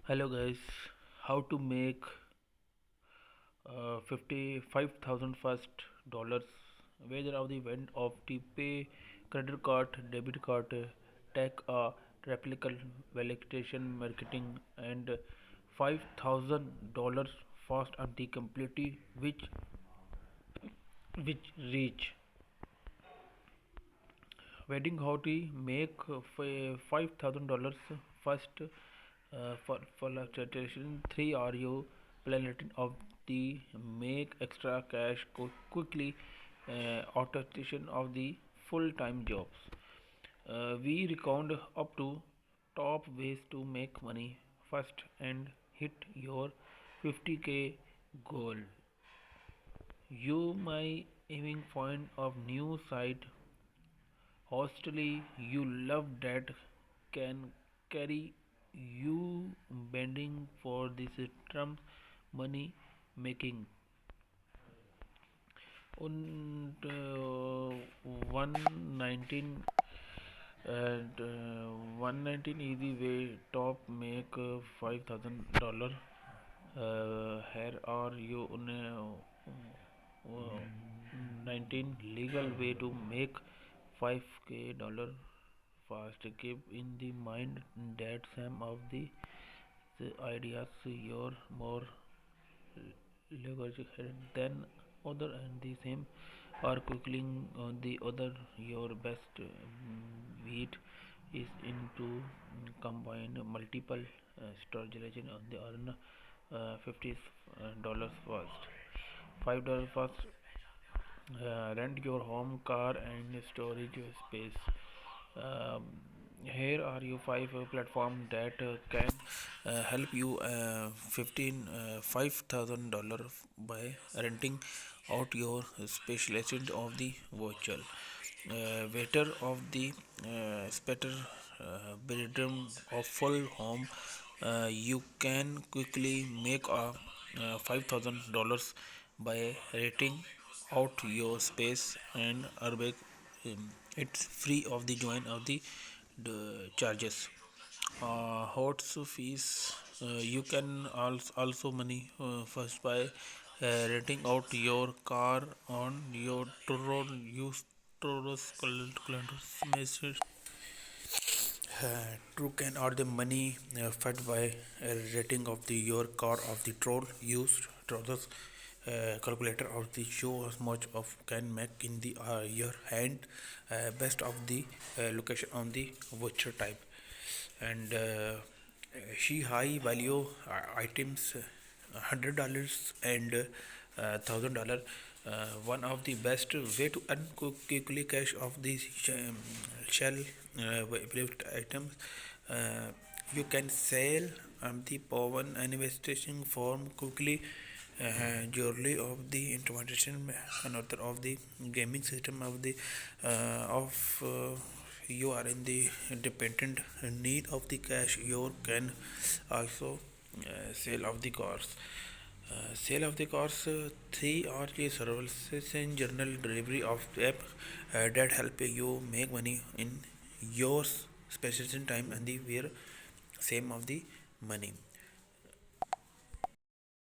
Hello guys, how to make 55,000 first dollars whether of the event of the pay credit card, debit card, tech replica validation marketing and $5,000 fast on the completely which reach wedding how to make $5,000 first for illustration 3 are you planning of the make extra cash quickly automation of the full-time jobs. We recount up to top ways to make money first and hit your 50k goal. You may aiming point of new site hostily you love that can carry you bending for this term money making und 119 and 119 easy way top make $5,000 here are you 19 legal way to make 5k dollar fast. Keep in the mind that some of the ideas you're more leverage than other and the same are quickly on the other your best wheat is into combine multiple strategy on the earn $50 first $5 first rent your home car and storage space. um, Here are you five platforms that can help you 5,000 dollars by renting out your specialist of the virtual waiter of the better bedroom of full home. You can quickly make a $5,000 by renting out your space and urban. It's free of the join of the charges. Hot fees. You can also money first by renting out your car on your tour use tourist calendar true can or the money fed by rating of the your car of the troll used trollers calculator of the show as much of can make in the your hand best of the location on the voucher type and she high value items $100 and $1,000 one of the best way to earn quickly cash of these shell product items. uh, you can sell the power and investigation form quickly jewelry of the implementation another of the gaming system of the you are in the independent need of the cash you can also sale of the cars. Sale of the cars, three are the services and journal delivery of the app that help you make money in your specific time and the where same of the money.